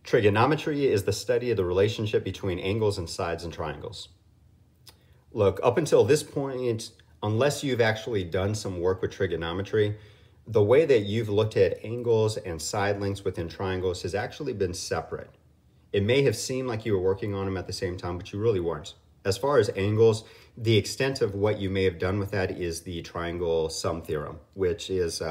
Trigonometry is the study of the relationship between angles and sides and triangles. Look, up until this point, unless you've actually done some work with trigonometry, the way that you've looked at angles and side lengths within triangles has actually been separate. It may have seemed like you were working on them at the same time, but you really weren't. As far as angles, the extent of what you may have done with that is the triangle sum theorem, which is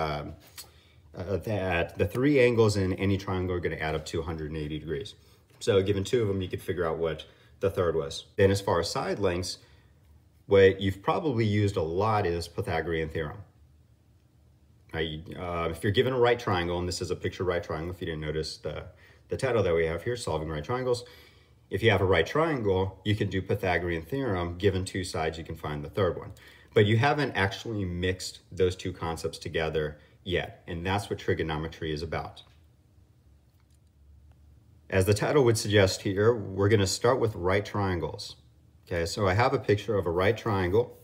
that the three angles in any triangle are going to add up to 180 degrees. So given two of them, you could figure out what the third was. Then as far as side lengths, what you've probably used a lot is Pythagorean theorem. If you're given a right triangle, and this is a picture right triangle, if you didn't notice the title that we have here, Solving Right Triangles. If you have a right triangle, you can do Pythagorean theorem. Given two sides, you can find the third one. But you haven't actually mixed those two concepts together yet, and that's what trigonometry is about. As the title would suggest here, we're going to start with right triangles. Okay, so I have a picture of a right triangle.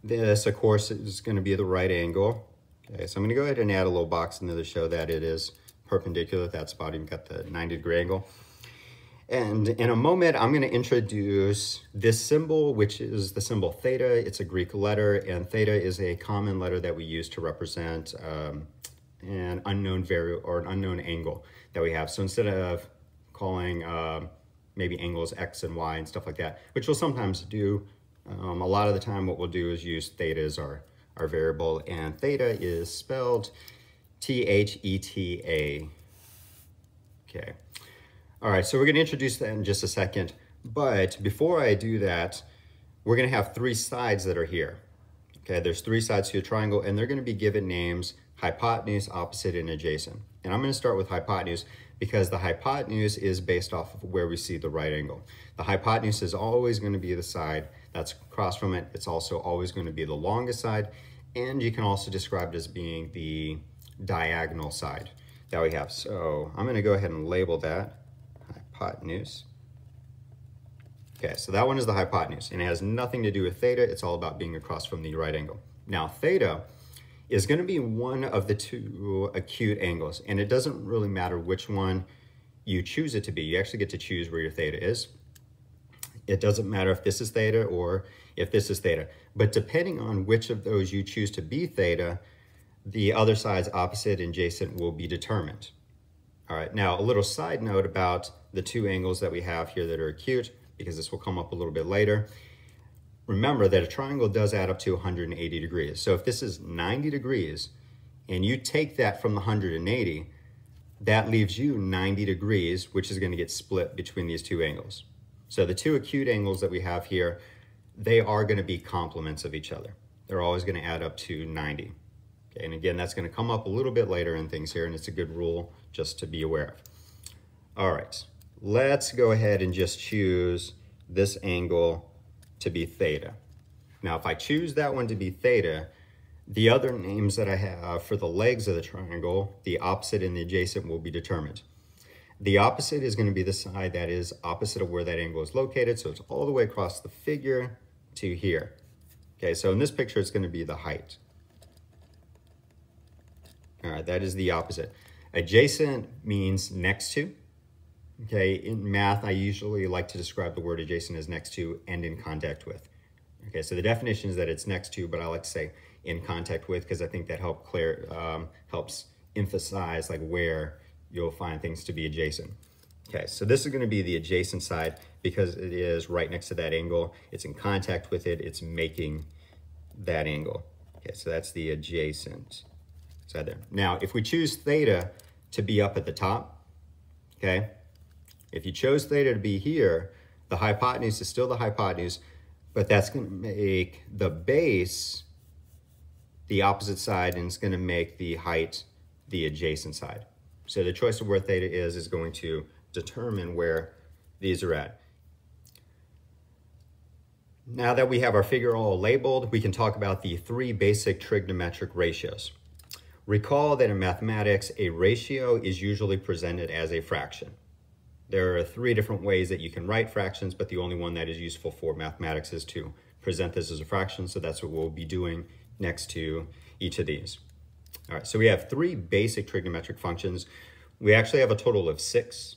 This, of course, is going to be the right angle. Okay, so I'm going to go ahead and add a little box in there to show that it is perpendicular at that spot. You've got the 90-degree angle. And in a moment, I'm going to introduce this symbol, which is the symbol theta. It's a Greek letter, and theta is a common letter that we use to represent an unknown variable or an unknown angle that we have. So instead of calling maybe angles x and y and stuff like that, which we'll sometimes do, a lot of the time what we'll do is use theta as our variable, and theta is spelled T-H-E-T-A. Okay. All right, so we're going to introduce that in just a second, but before I do that, we're going to have three sides that are here. Okay, there's three sides to a triangle, and they're going to be given names: hypotenuse, opposite, and adjacent. And I'm going to start with hypotenuse because the hypotenuse is based off of where we see the right angle. The hypotenuse is always going to be the side that's across from it. It's also always going to be the longest side, and you can also describe it as being the diagonal side that we have. So I'm going to go ahead and label that hypotenuse. Okay, so that one is the hypotenuse, and it has nothing to do with theta. It's all about being across from the right angle. Now, theta is going to be one of the two acute angles, and it doesn't really matter which one you choose it to be. You actually get to choose where your theta is. It doesn't matter if this is theta or if this is theta, but depending on which of those you choose to be theta, the other side's opposite and adjacent will be determined. All right, now a little side note about the two angles that we have here that are acute, because this will come up a little bit later. Remember that a triangle does add up to 180 degrees. So if this is 90 degrees and you take that from the 180, that leaves you 90 degrees, which is going to get split between these two angles. So the two acute angles that we have here, they are going to be complements of each other. They're always going to add up to 90. Okay, and again, that's going to come up a little bit later in things here, and it's a good rule just to be aware of. All right, let's go ahead and just choose this angle to be theta. Now, if I choose that one to be theta, the other names that I have for the legs of the triangle, the opposite and the adjacent, will be determined. The opposite is going to be the side that is opposite of where that angle is located, so it's all the way across the figure to here. Okay, so in this picture, it's going to be the height. All right, that is the opposite. Adjacent means next to. Okay, in math, I usually like to describe the word adjacent as next to and in contact with. Okay, so the definition is that it's next to, but I like to say in contact with because I think that helps emphasize like where you'll find things to be adjacent. Okay, so this is going to be the adjacent side because it is right next to that angle. It's in contact with it. It's making that angle. Okay, so that's the adjacent side there. Now, if we choose theta to be up at the top, okay, if you chose theta to be here, the hypotenuse is still the hypotenuse, but that's going to make the base the opposite side, and it's going to make the height the adjacent side. So the choice of where theta is going to determine where these are at. Now that we have our figure all labeled, we can talk about the three basic trigonometric ratios. Recall that in mathematics, a ratio is usually presented as a fraction. There are three different ways that you can write fractions, but the only one that is useful for mathematics is to present this as a fraction, so that's what we'll be doing next to each of these. All right, so we have three basic trigonometric functions. We actually have a total of 6.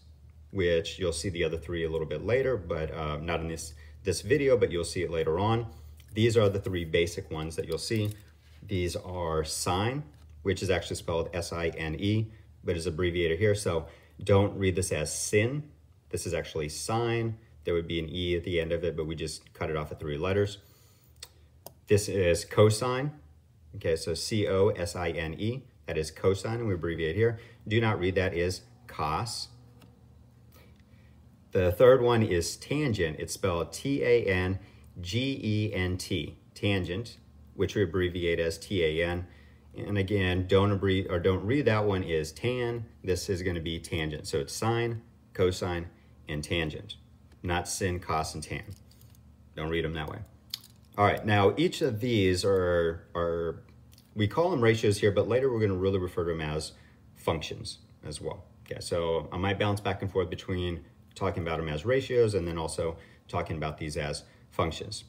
which you'll see the other three a little bit later, but not in this video, but you'll see it later on. These are the three basic ones that you'll see. These are sine, which is actually spelled S-I-N-E, but is abbreviated here. So don't read this as sin. This is actually sine. There would be an E at the end of it, but we just cut it off at 3 letters. This is cosine. Okay, so C-O-S-I-N-E. That is cosine, and we abbreviate here. Do not read that as cos. The third one is tangent. It's spelled T-A-N-G-E-N-T, tangent, which we abbreviate as T-A-N. And again, don't read that one as tan. This is going to be tangent. So it's sine, cosine, and tangent, not sin, cos, and tan. Don't read them that way. All right, now each of these are we call them ratios here, but later we're going to really refer to them as functions as well. Okay, so I might bounce back and forth between talking about them as ratios and then also talking about these as functions.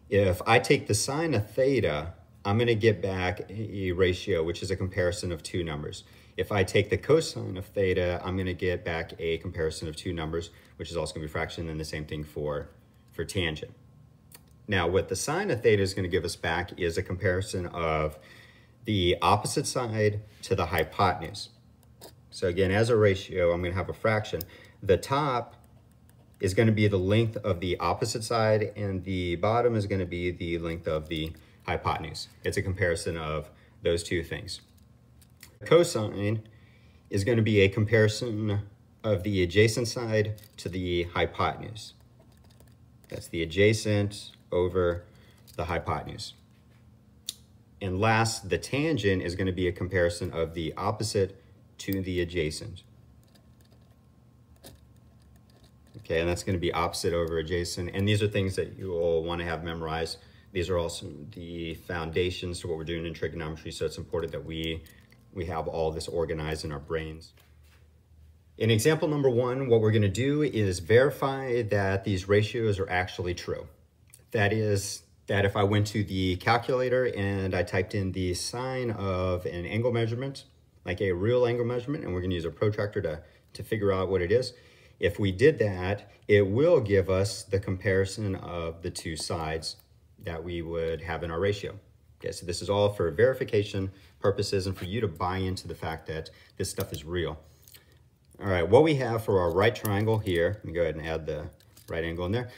If I take the sine of theta, I'm going to get back a ratio, which is a comparison of two numbers. If I take the cosine of theta, I'm going to get back a comparison of two numbers, which is also going to be fraction, and the same thing for tangent. Now, what the sine of theta is going to give us back is a comparison of the opposite side to the hypotenuse. So again, as a ratio, I'm going to have a fraction. The top is going to be the length of the opposite side, and the bottom is going to be the length of the hypotenuse. It's a comparison of those two things. Cosine is going to be a comparison of the adjacent side to the hypotenuse. That's the adjacent over the hypotenuse. And last, the tangent is going to be a comparison of the opposite to the adjacent. Okay, and that's going to be opposite over adjacent. And these are things that you will want to have memorized. These are also the foundations to what we're doing in trigonometry, so it's important that we have all this organized in our brains. In example number 1, what we're going to do is verify that these ratios are actually true. That is, that if I went to the calculator and I typed in the sine of an angle measurement, like a real angle measurement, and we're going to use a protractor to figure out what it is. If we did that, it will give us the comparison of the two sides that we would have in our ratio. Okay, so this is all for verification purposes and for you to buy into the fact that this stuff is real. All right, what we have for our right triangle here, let me go ahead and add the right angle in there.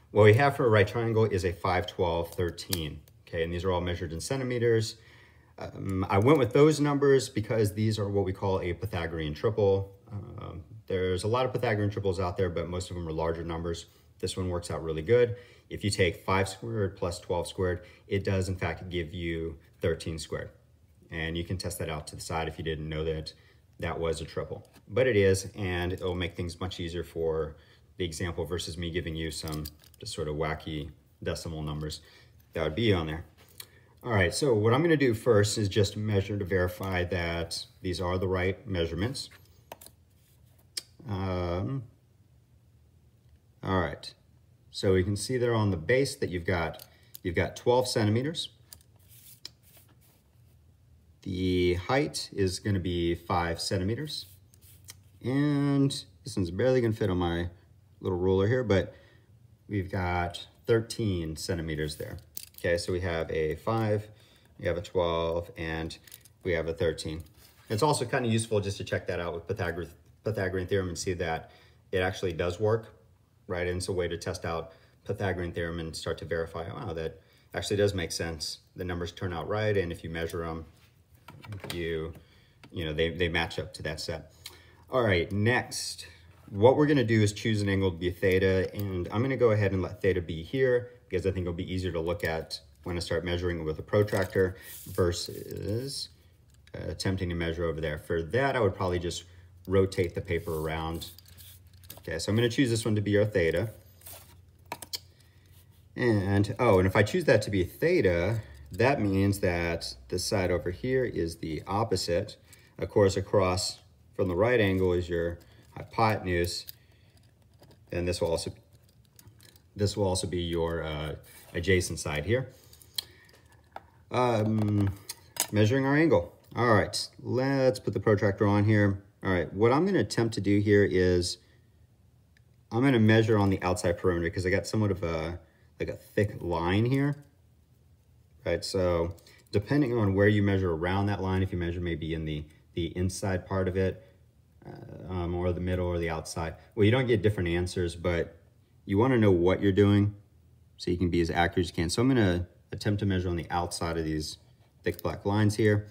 What we have for a right triangle is a 5, 12, 13. Okay, and these are all measured in centimeters. I went with those numbers because these are what we call a Pythagorean triple. There's a lot of Pythagorean triples out there, but most of them are larger numbers. This one works out really good. If you take 5 squared plus 12 squared, it does in fact give you 13 squared. And you can test that out to the side if you didn't know that that was a triple. But it is, and it'll make things much easier for the example versus me giving you some just sort of wacky decimal numbers that would be on there. All right, so what I'm going to do first is just measure to verify that these are the right measurements. All right, so we can see there on the base that you've got 12 centimeters. The height is going to be 5 centimeters. And this one's barely going to fit on my little ruler here, but we've got 13 centimeters there. Okay, so we have a 5, we have a 12, and we have a 13. It's also kind of useful just to check that out with Pythagorean theorem and see that it actually does work, right? And it's a way to test out Pythagorean theorem and start to verify, wow, that actually does make sense. The numbers turn out right, and if you measure them, you know, they match up to that set. All right, next, what we're gonna do is choose an angle to be theta, and I'm gonna go ahead and let theta be here because I think it'll be easier to look at when I start measuring it with a protractor versus attempting to measure over there. For that, I would probably just rotate the paper around. Okay, so I'm gonna choose this one to be our theta. And, oh, and if I choose that to be theta, that means that this side over here is the opposite. Of course, across from the right angle is your hypotenuse, and this will also be your adjacent side here. Measuring our angle. All right, let's put the protractor on here. All right, what I'm going to attempt to do here is I'm going to measure on the outside perimeter because I got somewhat of a thick line here, right? So depending on where you measure around that line, if you measure maybe in the inside part of it, or the middle or the outside, well, you don't get different answers, but you want to know what you're doing so you can be as accurate as you can. So I'm going to attempt to measure on the outside of these thick black lines here.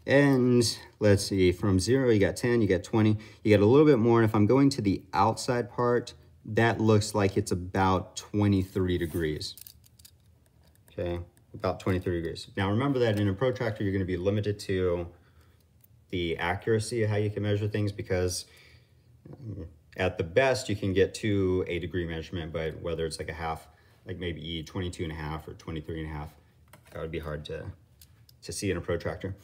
And let's see, from 0, you got 10, you got 20, you get a little bit more. And if I'm going to the outside part, that looks like it's about 23 degrees. Okay, about 23 degrees. Now remember that in a protractor, you're going to be limited to the accuracy of how you can measure things, because at the best you can get to a degree measurement, but whether it's like a half, like maybe 22.5 or 23.5, that would be hard to see in a protractor.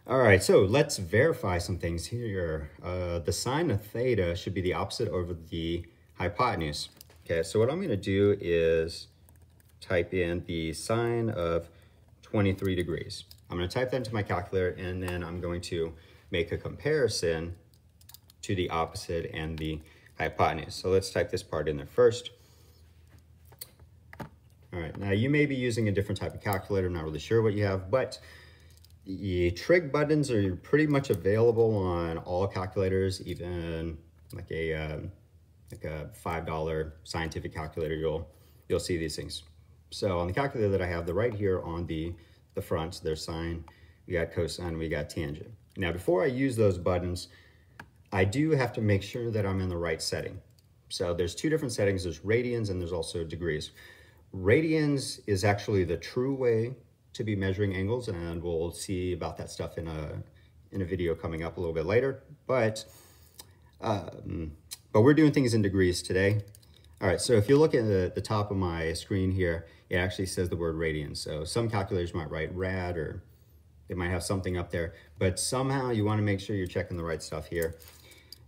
All right, so let's verify some things here. The sine of theta should be the opposite over the hypotenuse. Okay, so what I'm going to do is type in the sine of 23 degrees. I'm going to type that into my calculator, and then I'm going to make a comparison to the opposite and the hypotenuse. So let's type this part in there first. All right, now you may be using a different type of calculator. I'm not really sure what you have, but the trig buttons are pretty much available on all calculators, even like a $5 scientific calculator. You'll see these things. So on the calculator that I have, the right here on the front, there's sine, we got cosine, we got tangent. Now before I use those buttons, I do have to make sure that I'm in the right setting. So there's two different settings. There's radians and there's also degrees. Radians is actually the true way to be measuring angles, and we'll see about that stuff in a video coming up a little bit later. But we're doing things in degrees today. All right, so if you look at the top of my screen here, it actually says the word radian. So some calculators might write rad, or they might have something up there, but somehow you want to make sure you're checking the right stuff here.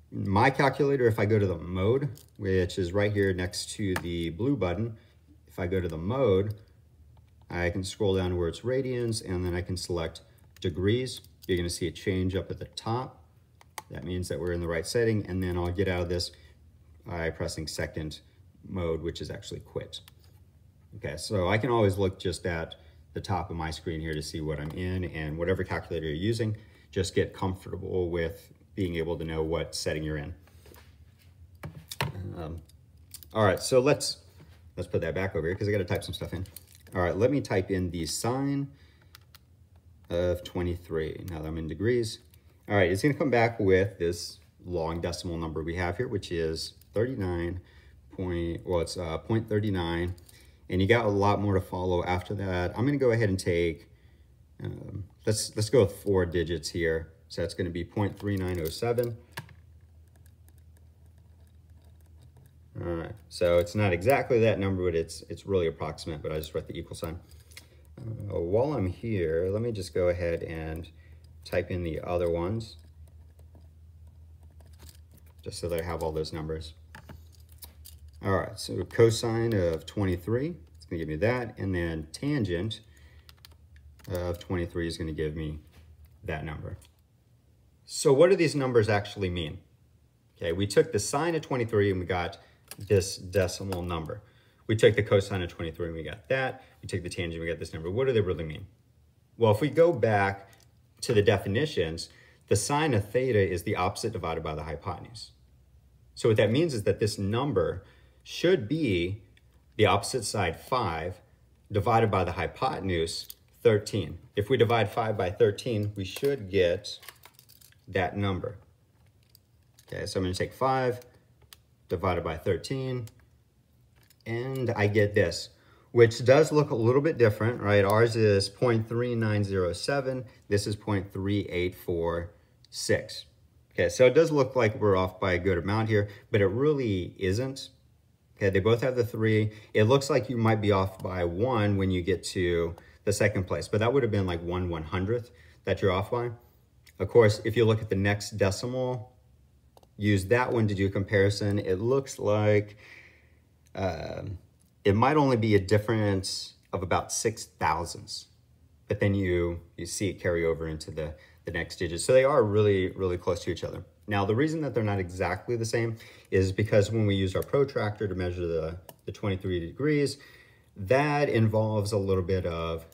My calculator, if I go to the mode, which is right here next to the blue button, if I go to the mode, I can scroll down to where it's radians, and then I can select degrees. You're going to see a change up at the top. That means that we're in the right setting, and then I'll get out of this by pressing second mode, which is actually quit. Okay, so I can always look just at the top of my screen here to see what I'm in, and whatever calculator you're using, just get comfortable with being able to know what setting you're in. All right, so let's put that back over here because I got to type some stuff in. All right, let me type in the sine of 23. Now that I'm in degrees. All right, it's going to come back with this long decimal number we have here, which is 0.39, and you got a lot more to follow after that. I'm going to go ahead and take, let's go with 4 digits here. So that's going to be 0.3907. All right, so it's not exactly that number, but it's really approximate, but I just write the equal sign. While I'm here, let me just go ahead and type in the other ones, just so that I have all those numbers. All right, so cosine of 23, it's going to give me that, and then tangent of 23 is going to give me that number. So what do these numbers actually mean? Okay, we took the sine of 23 and we got this decimal number. We took the cosine of 23 and we got that. We took the tangent, we got this number. What do they really mean? Well, if we go back to the definitions, the sine of theta is the opposite divided by the hypotenuse. So what that means is that this number should be the opposite side 5 divided by the hypotenuse 13. If we divide 5 by 13, we should get that number. Okay, so I'm going to take 5 divided by 13, and I get this, which does look a little bit different, right? Ours is 0.3907. This is 0.3846. Okay, so it does look like we're off by a good amount here, but it really isn't. Okay, they both have the 3. It looks like you might be off by 1 when you get to the second place, but that would have been like 1/100th that you're off by. Of course, if you look at the next decimal, use that one to do a comparison. It looks like it might only be a difference of about 6 thousandths, but then you see it carry over into the next digit. So they are really, really close to each other. Now, the reason that they're not exactly the same is because when we use our protractor to measure the 23 degrees, that involves a little bit of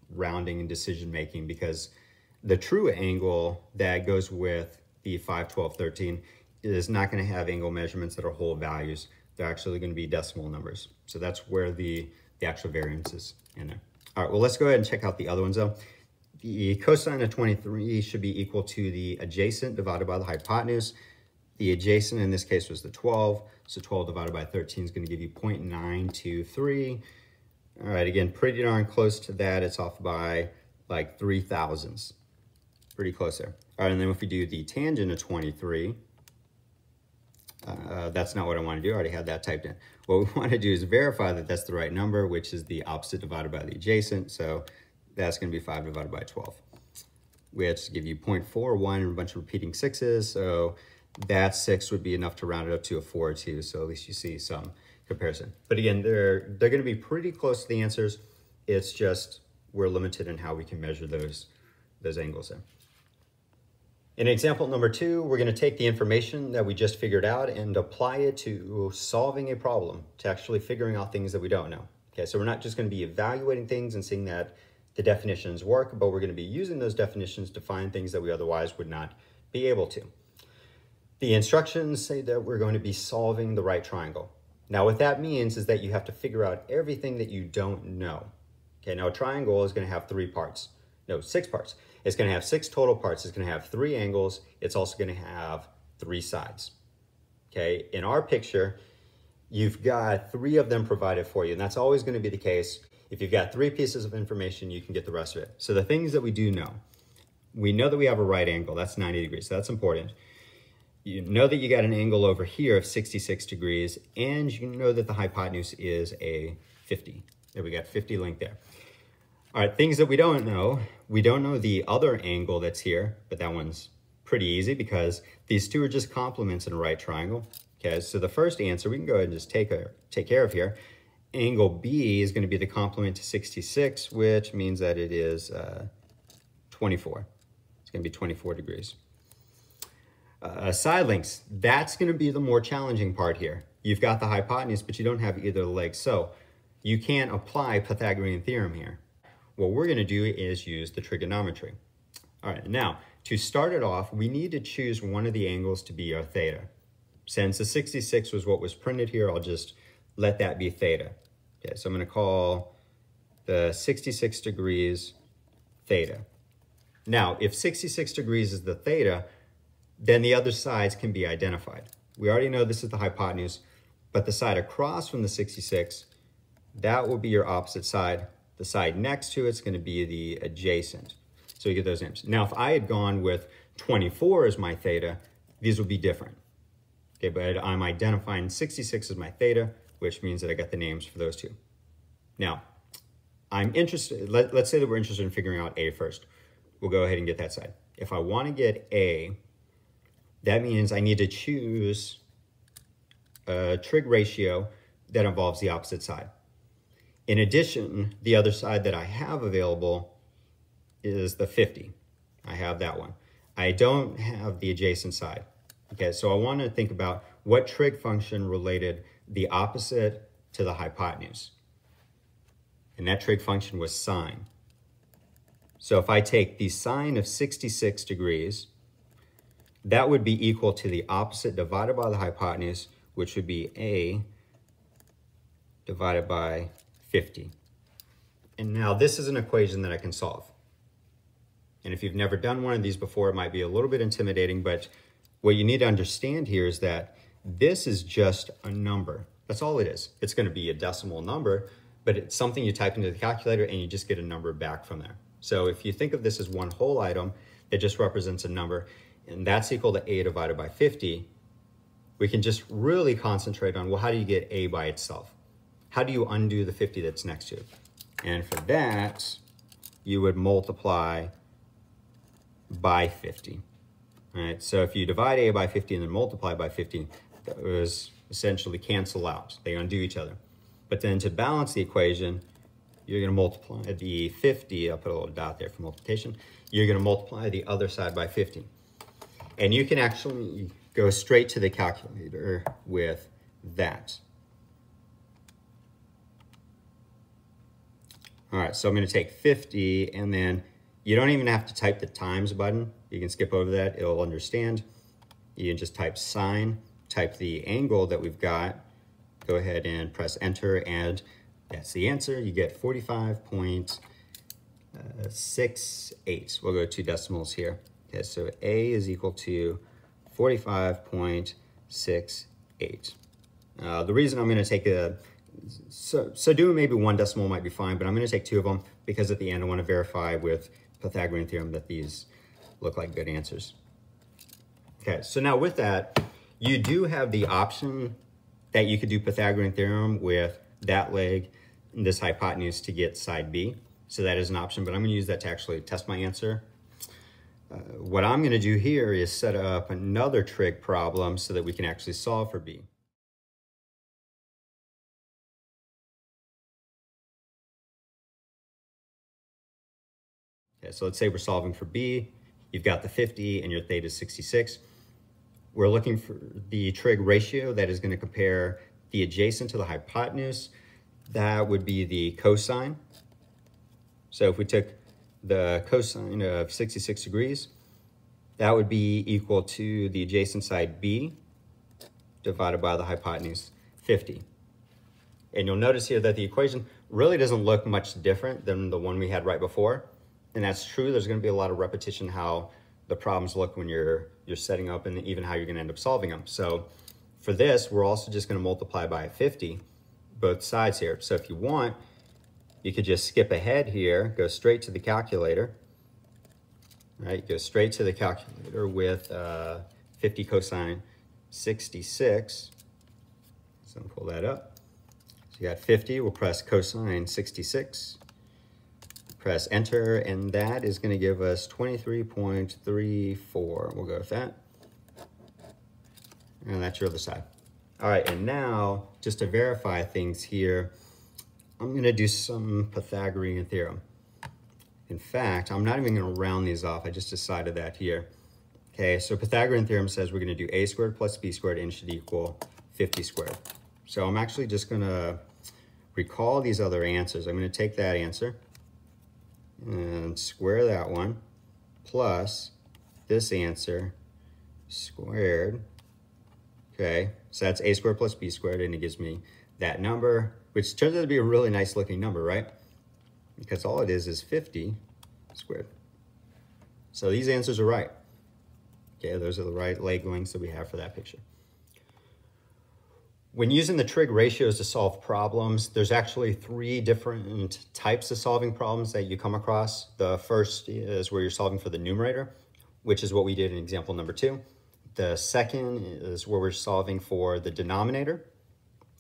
rounding and decision making, because the true angle that goes with the 5, 12, 13 is not going to have angle measurements that are whole values. They're actually going to be decimal numbers. So that's where the actual variance is in there. All right, well, let's go ahead and check out the other ones though. The cosine of 23 should be equal to the adjacent divided by the hypotenuse. The adjacent in this case was the 12, so 12 divided by 13 is going to give you 0.923. All right, again, pretty darn close to that. It's off by like 3 thousandths. Pretty close there. All right, and then if we do the tangent of 23, that's not what I want to do. I already had that typed in. What we want to do is verify that that's the right number, which is the opposite divided by the adjacent. So that's going to be 5 divided by 12, which give you 0.41 and a bunch of repeating sixes. So that 6 would be enough to round it up to a 4 or 2. So at least you see some comparison. But again, they're going to be pretty close to the answers. It's just we're limited in how we can measure those angles there. In example number 2, we're going to take the information that we just figured out and apply it to solving a problem, to actually figuring out things that we don't know. Okay, so we're not just going to be evaluating things and seeing that the definitions work, but we're going to be using those definitions to find things that we otherwise would not be able to. The instructions say that we're going to be solving the right triangle. Now, what that means is that you have to figure out everything that you don't know. Okay, now a triangle is going to have 6 parts. It's going to have 6 total parts. It's going to have 3 angles. It's also going to have 3 sides. Okay, in our picture, you've got 3 of them provided for you, and that's always going to be the case. If you've got 3 pieces of information, you can get the rest of it. So the things that we do know, we know that we have a right angle. That's 90 degrees. So that's important. You know that you got an angle over here of 66 degrees, and you know that the hypotenuse is a 50. There, we got 50 length there. All right, things that we don't know the other angle that's here, but that one's pretty easy because these two are just complements in a right triangle. Okay, so the first answer we can go ahead and just take care of here. Angle B is going to be the complement to 66, which means that it is 24. It's going to be 24 degrees. Side lengths, that's going to be the more challenging part here. You've got the hypotenuse, but you don't have either legs, so you can't apply Pythagorean theorem here. What we're going to do is use the trigonometry. All right, now, to start it off, we need to choose one of the angles to be our theta. Since the 66 was what was printed here, I'll just let that be theta. Okay, so I'm going to call the 66 degrees theta. Now, if 66 degrees is the theta, then the other sides can be identified. We already know this is the hypotenuse, but the side across from the 66, that will be your opposite side. The side next to it's going to be the adjacent. So you get those names. Now, if I had gone with 24 as my theta, these would be different. Okay, but I'm identifying 66 as my theta, which means that I got the names for those two. Now, I'm interested, let's say that we're interested in figuring out A first. We'll go ahead and get that side. If I want to get A, that means I need to choose a trig ratio that involves the opposite side. In addition, the other side that I have available is the 50. I have that one. I don't have the adjacent side. Okay, so I want to think about what trig function related the opposite to the hypotenuse. And that trig function was sine. So if I take the sine of 66 degrees, that would be equal to the opposite divided by the hypotenuse, which would be A divided by 50. And now this is an equation that I can solve. And if you've never done one of these before, it might be a little bit intimidating, but what you need to understand here is that this is just a number. That's all it is. It's going to be a decimal number, but it's something you type into the calculator and you just get a number back from there. So if you think of this as one whole item, it just represents a number, and that's equal to A divided by 50. We can just really concentrate on, well, how do you get A by itself? How do you undo the 50 that's next to it? And for that, you would multiply by 50. All right, so if you divide A by 50 and then multiply by 50, those essentially cancel out. They undo each other. But then to balance the equation, you're going to multiply the 50. I'll put a little dot there for multiplication. You're going to multiply the other side by 50. And you can actually go straight to the calculator with that. All right, so I'm gonna take 50, and then you don't even have to type the times button. You can skip over that, it'll understand. You can just type sine, type the angle that we've got, go ahead and press enter, and that's the answer. You get 45.68. We'll go 2 decimals here. Okay, so A is equal to 45.68. The reason I'm gonna take so doing maybe 1 decimal might be fine, but I'm gonna take 2 of them because at the end I wanna verify with Pythagorean theorem that these look like good answers. Okay, so now with that, you do have the option that you could do Pythagorean theorem with that leg and this hypotenuse to get side B. So that is an option, but I'm gonna use that to actually test my answer. What I'm gonna do here is set up another trig problem so that we can actually solve for B. Okay, so let's say we're solving for B. You've got the 50 and your theta is 66. We're looking for the trig ratio that is going to compare the adjacent to the hypotenuse. That would be the cosine. So if we took the cosine of 66 degrees, that would be equal to the adjacent side B divided by the hypotenuse 50. And you'll notice here that the equation really doesn't look much different than the one we had right before. And that's true. There's going to be a lot of repetition how the problems look when you're setting up, and even how you're going to end up solving them. So for this, we're also just going to multiply by 50 both sides here. So if you want, you could just skip ahead here, go straight to the calculator. Right, go straight to the calculator with 50 cosine 66. So pull that up. So you got 50. We'll press cosine 66. Press enter, and that is going to give us 23.34. We'll go with that. And that's your other side. All right, and now, just to verify things here, I'm going to do some Pythagorean theorem. In fact, I'm not even going to round these off. I just decided that here. Okay, so Pythagorean theorem says we're going to do a squared plus b squared and should equal 50 squared. So I'm actually just going to recall these other answers. I'm going to take that answer and square that one plus this answer squared. Okay, so that's a squared plus b squared, and it gives me that number, which turns out to be a really nice looking number, right? Because all it is 50 squared. So these answers are right. Okay, those are the right leg lengths that we have for that picture. When using the trig ratios to solve problems, there's actually 3 different types of solving problems that you come across. The first is where you're solving for the numerator, which is what we did in example number 2. The second is where we're solving for the denominator.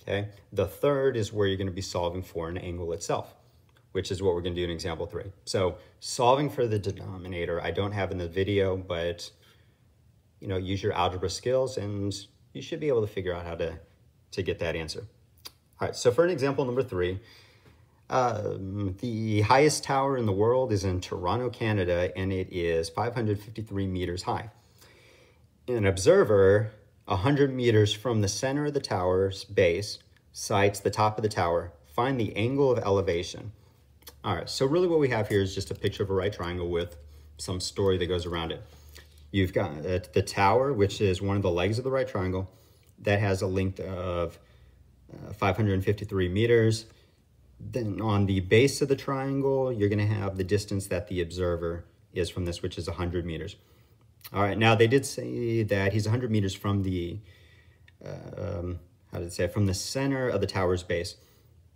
Okay. The third is where you're going to be solving for an angle itself, which is what we're going to do in example 3. So solving for the denominator, I don't have in the video, but use your algebra skills and you should be able to figure out how to get that answer. All right, so for an example number 3, the highest tower in the world is in Toronto, Canada, and it is 553 meters high. An observer 100 meters from the center of the tower's base sights the top of the tower. Find the angle of elevation. All right, so really what we have here is just a picture of a right triangle with some story that goes around it. You've got the tower, which is one of the legs of the right triangle, that has a length of 553 meters. Then on the base of the triangle, you're going to have the distance that the observer is from this, which is 100 meters. All right, now they did say that he's 100 meters from the, from the center of the tower's base.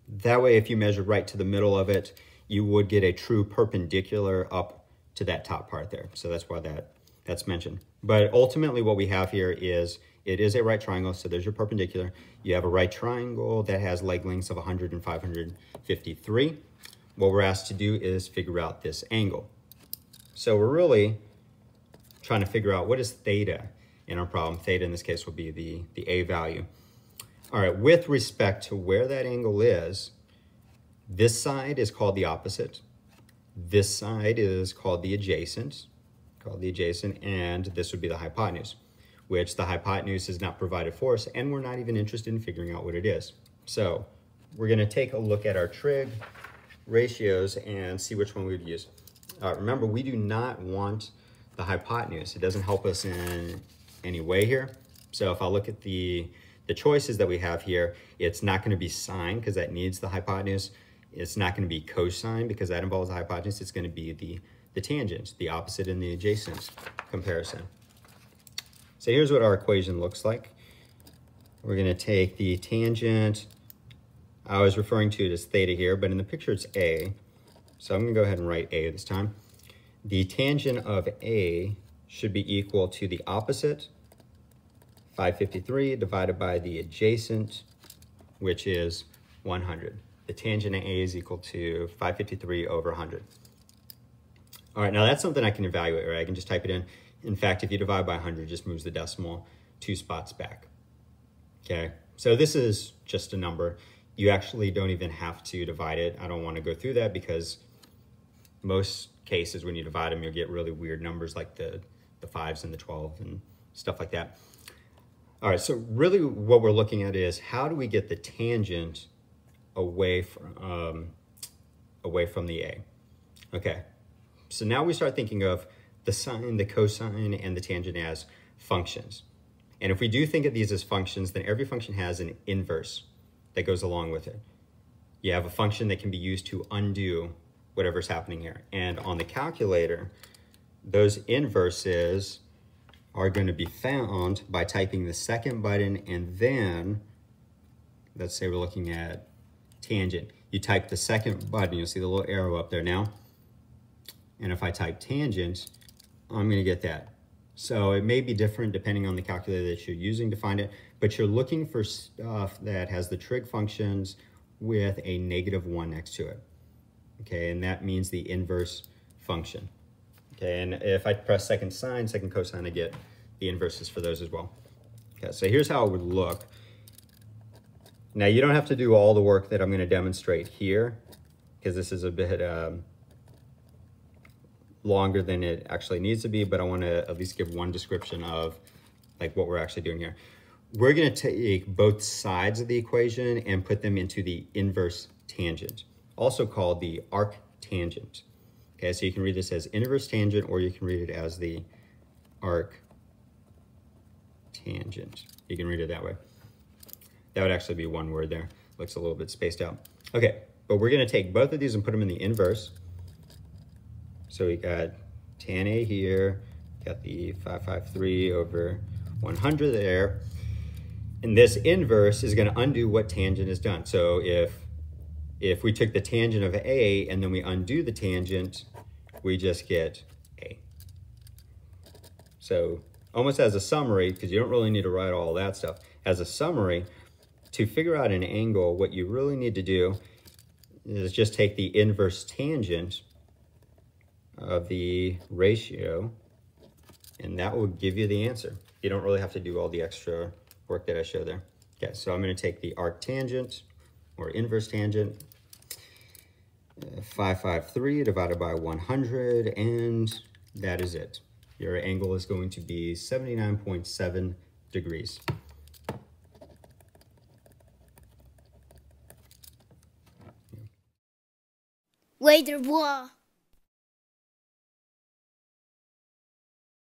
That way, if you measure right to the middle of it, you would get a true perpendicular up to that top part there. So that's why that's mentioned. But ultimately what we have here is, it is a right triangle, so there's your perpendicular. You have a right triangle that has leg lengths of 100 and 553. What we're asked to do is figure out this angle. So we're really trying to figure out what is theta in our problem. Theta in this case will be the A value. All right, with respect to where that angle is, this side is called the opposite. This side is called the adjacent. called the adjacent, and this would be the hypotenuse, which the hypotenuse is not provided for us, and we're not even interested in figuring out what it is. So we're going to take a look at our trig ratios and see which one we would use. Remember, we do not want the hypotenuse. It doesn't help us in any way here. So if I look at the choices that we have here, it's not going to be sine because that needs the hypotenuse. It's not going to be cosine because that involves the hypotenuse. It's going to be the tangent, the opposite and the adjacent comparison. So here's what our equation looks like. We're going to take the tangent. I was referring to it as theta here, but in the picture it's a. So I'm going to go ahead and write a this time. The tangent of a should be equal to the opposite, 553, divided by the adjacent, which is 100. The tangent of a is equal to 553 over 100. All right, now that's something I can evaluate, right? I can just type it in. In fact, if you divide by 100, it just moves the decimal 2 spots back. Okay, so this is just a number. You actually don't even have to divide it. I don't want to go through that because most cases when you divide them, you'll get really weird numbers like the 5s and the 12 and stuff like that. All right, so really what we're looking at is how do we get the tangent away from the a? Okay, so now we start thinking of the sine, the cosine, and the tangent as functions. And if we do think of these as functions, then every function has an inverse that goes along with it. You have a function that can be used to undo whatever's happening here. And on the calculator, those inverses are going to be found by typing the second button, and then, let's say we're looking at tangent. You type the second button, you'll see the little arrow up there now. And if I type tangent, I'm going to get that. So it may be different depending on the calculator that you're using to find it, but you're looking for stuff that has the trig functions with a -1 next to it. Okay, and that means the inverse function. Okay, and if I press second sine, second cosine, I get the inverses for those as well. Okay, so here's how it would look. Now you don't have to do all the work that I'm going to demonstrate here, because this is a bit longer than it actually needs to be, but I want to at least give one description of like what we're actually doing here. We're going to take both sides of the equation and put them into the inverse tangent, also called the arc tangent. Okay, so you can read this as inverse tangent, or you can read it as the arc tangent. You can read it that way. That would actually be one word there. Looks a little bit spaced out. Okay, but we're going to take both of these and put them in the inverse. So we got tan A here, got the 553 over 100 there. And this inverse is going to undo what tangent is done. So if we took the tangent of A and then we undo the tangent, we just get A. So almost as a summary, because you don't really need to write all that stuff, as a summary, to figure out an angle, what you really need to do is just take the inverse tangent of the ratio, and that will give you the answer. You don't really have to do all the extra work that I showed there. Okay, so I'm going to take the arc tangent, or inverse tangent, 553 divided by 100, and that is it. Your angle is going to be 79.7 degrees. Wait, there was.